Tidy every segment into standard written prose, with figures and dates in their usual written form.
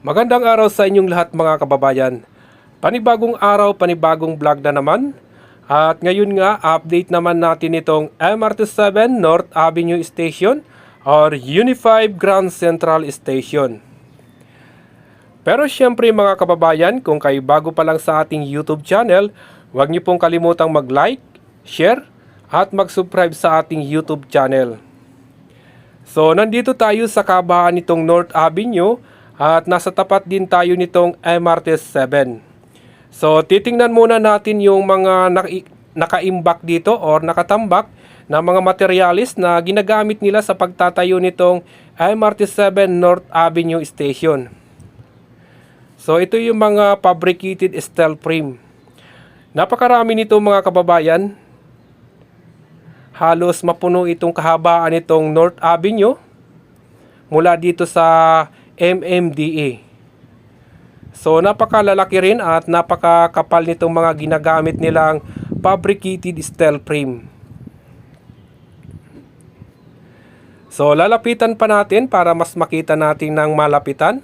Magandang araw sa inyong lahat mga kababayan. Panibagong araw, panibagong vlog na naman. At ngayon nga, update naman natin itong MRT7 North Avenue Station or Uni5 Grand Central Station. Pero syempre mga kababayan, kung kayo bago pa lang sa ating YouTube channel, huwag niyo pong kalimutang mag-like, share, at mag-subscribe sa ating YouTube channel. So, nandito tayo sa kabahan nitong North Avenue at nasa tapat din tayo nitong MRT7. So, titingnan muna natin yung mga nakaimbak dito or nakatambak na mga materialis na ginagamit nila sa pagtatayo nitong MRT7 North Avenue Station. So, ito yung mga fabricated steel frame. Napakarami nito mga kababayan. Halos mapuno itong kahabaan nitong North Avenue mula dito sa MMDA. So napakalalaki rin at napakakapal nitong mga ginagamit nilang fabricated steel frame. So lalapitan pa natin para mas makita natin ng malapitan.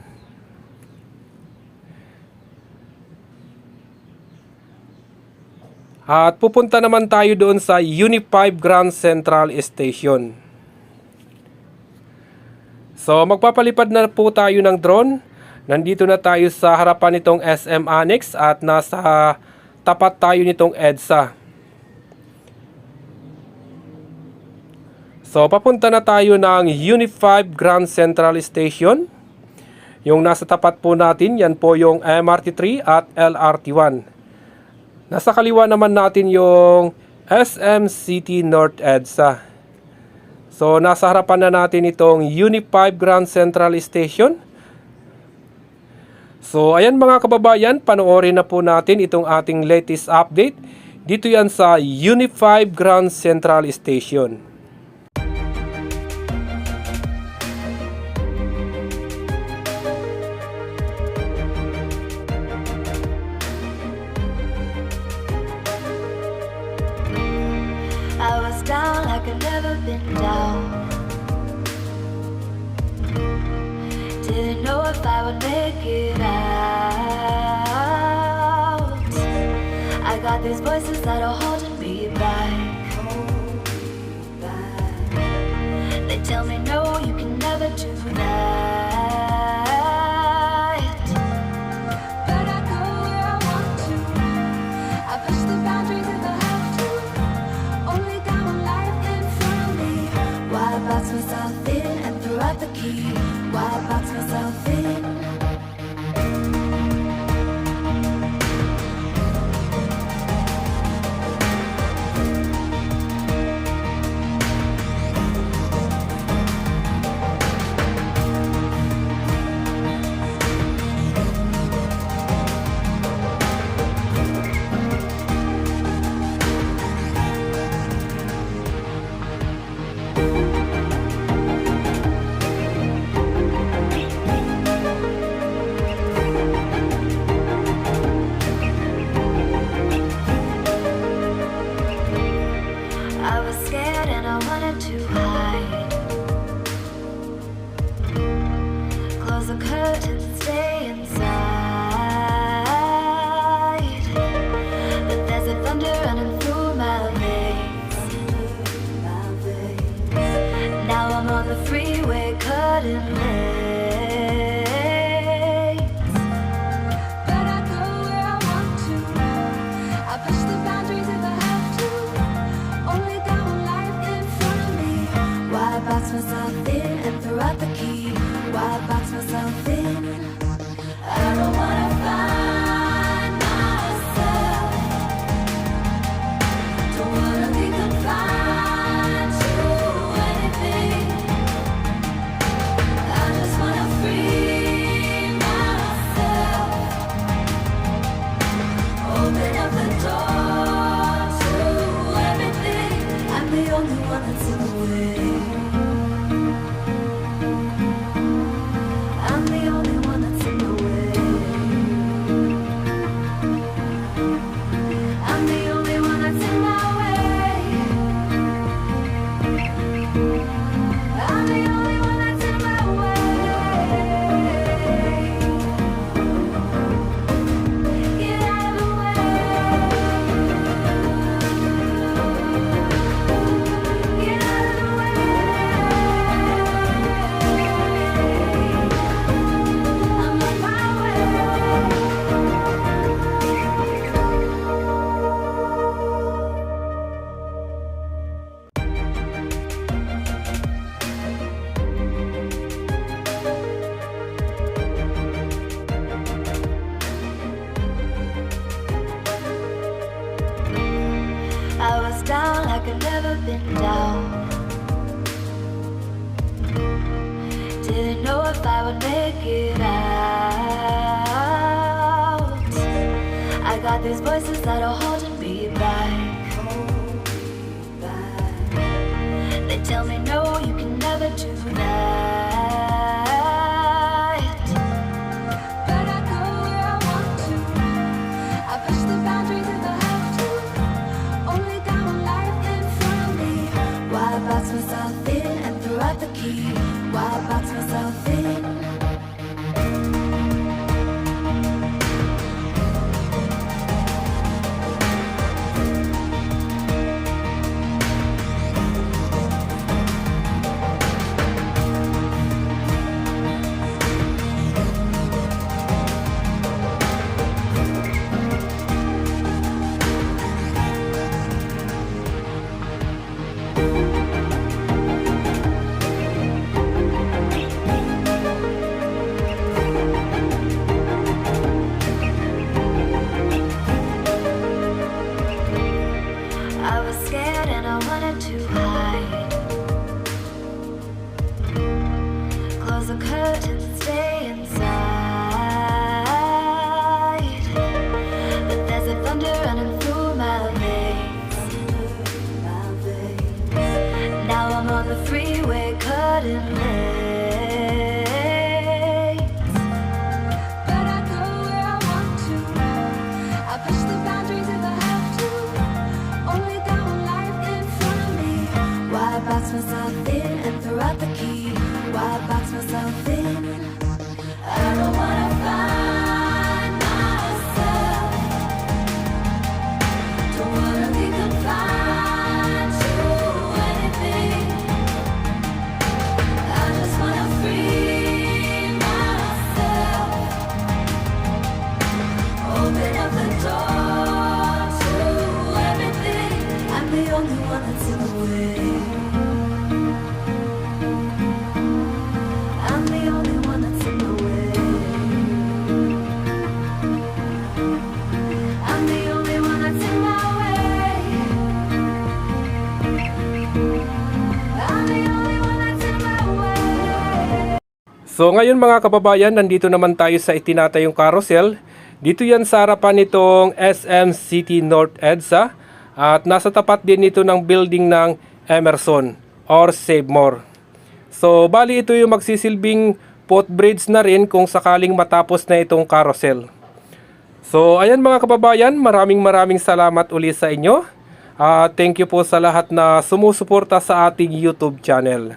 At pupunta naman tayo doon sa Uni5 Grand Central Station. So magpapalipad na po tayo ng drone. Nandito na tayo sa harapan nitong SM Annex at nasa tapat tayo nitong EDSA. So papunta na tayo ng Uni5 Grand Central Station. Yung nasa tapat po natin, yan po yung MRT3 at LRT1. Nasa kaliwa naman natin yung SM City North EDSA. So, nasa harapan na natin itong Uni5 Grand Central Station. So, ayan mga kababayan, panoorin na po natin itong ating latest update. Dito yan sa Uni5 Grand Central Station. I was down like I've never been down. Didn't know if I would make it out. I got these voices that are holding me back. They tell me no, you can never do that. But I go where I want to. I push the boundaries if I have to. Only got one life in front of me. Why box myself in and throw out the key? Why box myself in? I was scared and I wanted to hide. Close the curtains and stay inside. But there's a thunder running through my veins. Now I'm on the freeway cutting lanes. But I go where I want to. I push the boundaries if I have to. Only got one life in front of me. Why box myself in and throw out the key? Why box myself in? and down. Didn't know if I would make it out. I got these voices that are holding me back. They tell me no, you can never do that. But I go where I want to. I push the boundaries if I have to. Only got one life in front of me. Why box myself in and throw out the key? Why box myself in? I was scared and I wanted to hide. Close the curtains and stay inside. But there's a thunder running through my veins. Now I'm on the freeway cutting lanes. But I go where I want to. I push the boundaries if I have to. Only got one life in front of me. Why box myself in and throw out the key? Why box myself in? I don't wanna find myself. Don't wanna be confined to anything. I just wanna free myself. Open up the door to everything. I'm the only one that's in the way. I'm the only one that's in the way. I'm the only one that's in my way. I'm the only one that's in my way. So ngayon mga kababayan, nandito naman tayo sa itinatayong carousel. Dito yan sa harapan nitong SM City North EDSA. At nasa tapat din ito ng building ng Emerson or Save More. So bali ito yung magsisilbing footbridge na rin kung sakaling matapos na itong carousel. So ayan mga kababayan, maraming salamat uli sa inyo. Thank you po sa lahat na sumusuporta sa ating YouTube channel.